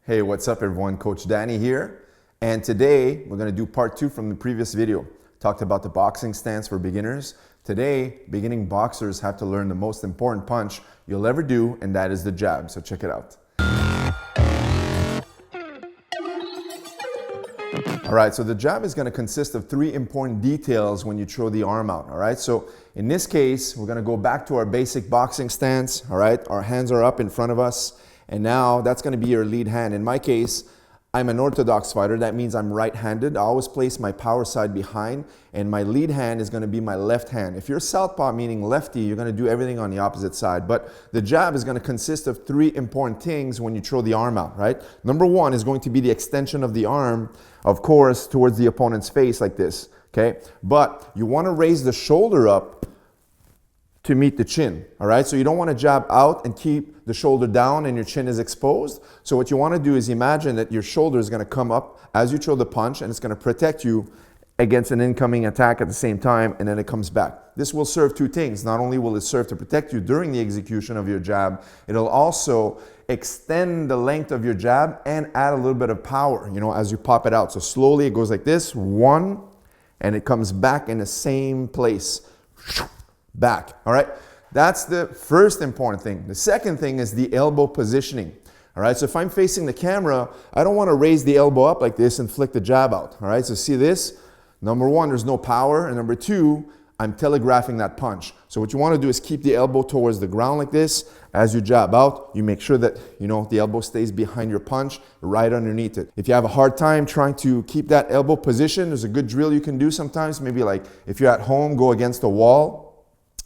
Hey, what's up everyone? Coach Danny here. And today we're gonna do part 2 from the previous video. Talked about the boxing stance for beginners. Today, beginning boxers have to learn the most important punch you'll ever do, and that is the jab. So check it out. All right, so the jab is gonna consist of 3 important details when you throw the arm out, all right? So in this case, we're gonna go back to our basic boxing stance, all right? Our hands are up in front of us. And now that's going to be your lead hand. In my case, I'm an orthodox fighter. That means I'm right-handed. I always place my power side behind, and my lead hand is going to be my left hand. If you're southpaw, meaning lefty, you're going to do everything on the opposite side. But the jab is going to consist of 3 important things when you throw the arm out, right? Number 1 is going to be the extension of the arm, of course, towards the opponent's face like this, okay? But you want to raise the shoulder up to meet the chin, all right? So you don't want to jab out and keep the shoulder down and your chin is exposed. So what you want to do is imagine that your shoulder is going to come up as you throw the punch, and it's going to protect you against an incoming attack at the same time, and then it comes back. This will serve 2 things. Not only will it serve to protect you during the execution of your jab, it'll also extend the length of your jab and add a little bit of power, you know, as you pop it out. So slowly it goes like this, 1, and it comes back in the same place. Back, all right? That's the first important thing. The second thing is the elbow positioning, all right? So if I'm facing the camera, I don't want to raise the elbow up like this and flick the jab out, all right? So see this? Number 1, there's no power, and number 2, I'm telegraphing that punch. So what you want to do is keep the elbow towards the ground like this. As you jab out, you make sure that, you know, the elbow stays behind your punch, right underneath it. If you have a hard time trying to keep that elbow position, there's a good drill you can do sometimes. Maybe like if you're at home, go against a wall.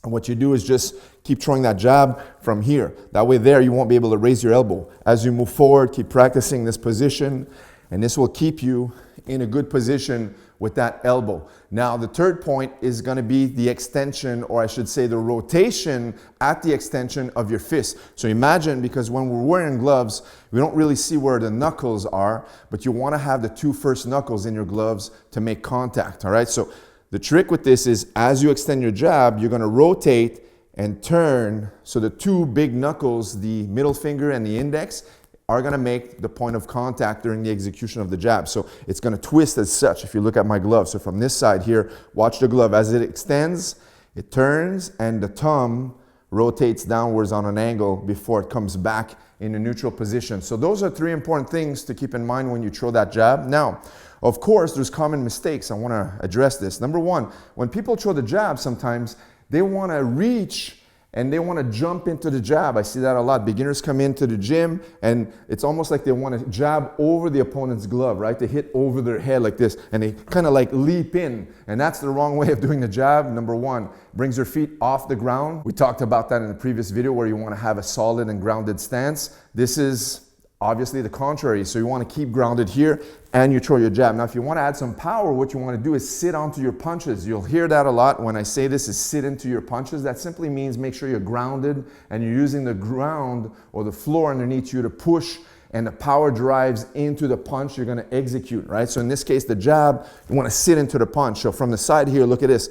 And what you do is just keep throwing that jab from here. That way there, you won't be able to raise your elbow. As you move forward, keep practicing this position, and this will keep you in a good position with that elbow. Now, the third point is gonna be the extension, or I should say the rotation at the extension of your fist. So imagine, because when we're wearing gloves, we don't really see where the knuckles are, but you wanna have the 2 first knuckles in your gloves to make contact, all right? So the trick with this is as you extend your jab, you're going to rotate and turn. So the 2 big knuckles, the middle finger and the index, are going to make the point of contact during the execution of the jab. So it's going to twist as such if you look at my glove. So from this side here, watch the glove. As it extends, it turns, and the thumb rotates downwards on an angle before it comes back in a neutral position. So those are 3 important things to keep in mind when you throw that jab. Now, of course, there's common mistakes. I want to address this. Number 1, when people throw the jab, sometimes they want to reach and they want to jump into the jab. I see that a lot. Beginners come into the gym and it's almost like they want to jab over the opponent's glove, right? They hit over their head like this and they kind of like leap in. And that's the wrong way of doing the jab. Number 1, brings your feet off the ground. We talked about that in the previous video where you want to have a solid and grounded stance. This is obviously the contrary. So you want to keep grounded here and you throw your jab. Now, if you want to add some power, what you want to do is sit onto your punches. You'll hear that a lot when I say this is sit into your punches. That simply means make sure you're grounded and you're using the ground or the floor underneath you to push, and the power drives into the punch you're going to execute, right? So in this case, the jab, you want to sit into the punch. So from the side here, look at this.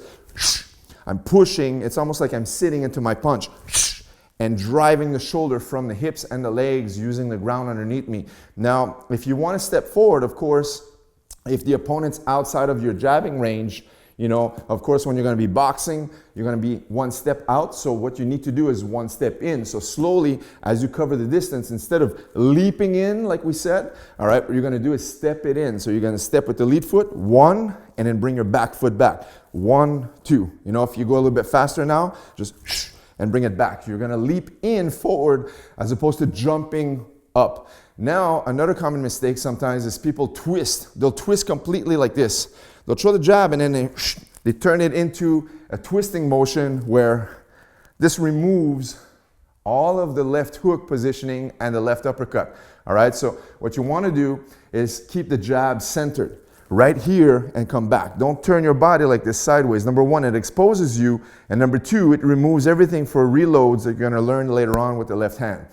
I'm pushing. It's almost like I'm sitting into my punch and driving the shoulder from the hips and the legs using the ground underneath me. Now, if you want to step forward, of course, if the opponent's outside of your jabbing range, you know, of course, when you're going to be boxing, you're going to be 1 step out. So what you need to do is 1 step in. So slowly, as you cover the distance, instead of leaping in, like we said, all right, what you're going to do is step it in. So you're going to step with the lead foot, 1, and then bring your back foot back. 1, 2. You know, if you go a little bit faster now, just and bring it back. You're going to leap in forward as opposed to jumping up. Now, another common mistake sometimes is people twist. They'll twist completely like this. They'll throw the jab and then they turn it into a twisting motion where this removes all of the left hook positioning and the left uppercut. All right, so what you want to do is keep the jab centered right here and come back. Don't turn your body like this sideways. Number 1, it exposes you, and number 2, it removes everything for reloads that you're going to learn later on with the left hand.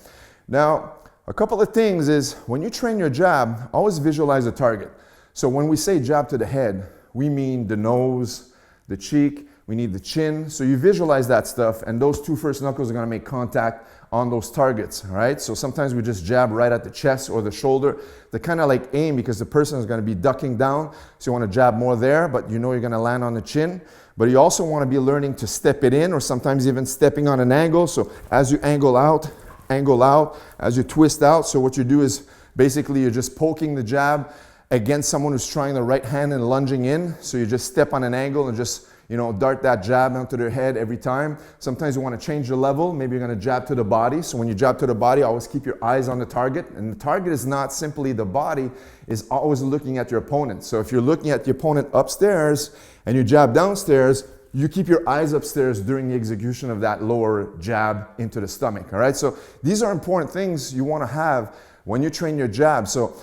Now, a couple of things is when you train your jab, always visualize a target. So when we say jab to the head, we mean the nose, the cheek, we need the chin. So you visualize that stuff, and those 2 first knuckles are going to make contact on those targets, all right? So sometimes we just jab right at the chest or the shoulder to kind of like aim, because the person is going to be ducking down. So you want to jab more there, but you know you're going to land on the chin. But you also want to be learning to step it in, or sometimes even stepping on an angle. So as you angle out, as you twist out. So what you do is basically you're just poking the jab against someone who's trying the right hand and lunging in. So you just step on an angle and just, you know, dart that jab onto their head every time. Sometimes you want to change the level. Maybe you're going to jab to the body. So when you jab to the body, always keep your eyes on the target. And the target is not simply the body, is always looking at your opponent. So if you're looking at the opponent upstairs and you jab downstairs, you keep your eyes upstairs during the execution of that lower jab into the stomach, all right? So these are important things you want to have when you train your jab. So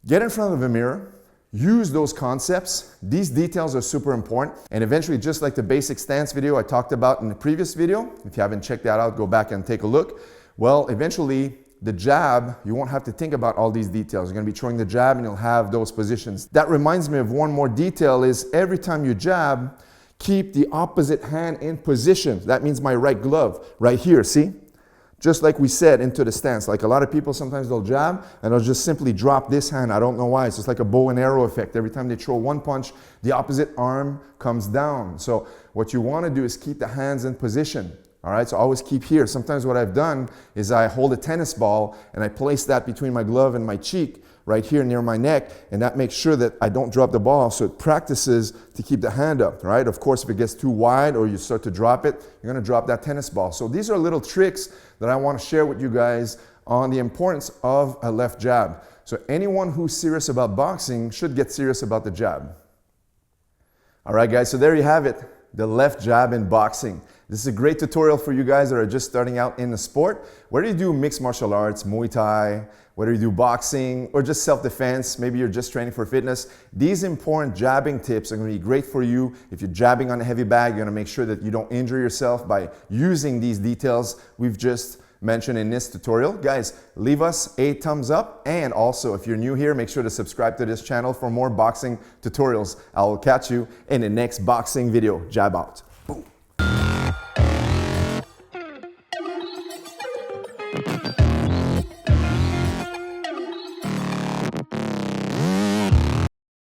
get in front of a mirror, use those concepts. These details are super important. And eventually, just like the basic stance video I talked about in the previous video, if you haven't checked that out, go back and take a look. Well, eventually, the jab, you won't have to think about all these details. You're going to be throwing the jab and you'll have those positions. That reminds me of one more detail is every time you jab, keep the opposite hand in position. That means my right glove right here, see? Just like we said, into the stance. Like a lot of people, sometimes they'll jab and they'll just simply drop this hand. I don't know why. It's just like a bow and arrow effect. Every time they throw one punch, the opposite arm comes down. So what you want to do is keep the hands in position. All right, so always keep here. Sometimes what I've done is I hold a tennis ball and I place that between my glove and my cheek right here near my neck, and that makes sure that I don't drop the ball, so it practices to keep the hand up, right? Of course, if it gets too wide or you start to drop it, you're gonna drop that tennis ball. So these are little tricks that I wanna share with you guys on the importance of a left jab. So anyone who's serious about boxing should get serious about the jab. All right, guys, so there you have it, the left jab in boxing. This is a great tutorial for you guys that are just starting out in the sport. Whether you do mixed martial arts, Muay Thai, whether you do boxing or just self-defense, maybe you're just training for fitness, these important jabbing tips are going to be great for you. If you're jabbing on a heavy bag, you're going to make sure that you don't injure yourself by using these details we've just mentioned in this tutorial. Guys, leave us a thumbs up, and also if you're new here, make sure to subscribe to this channel for more boxing tutorials. I will catch you in the next boxing video. Jab out. Boom.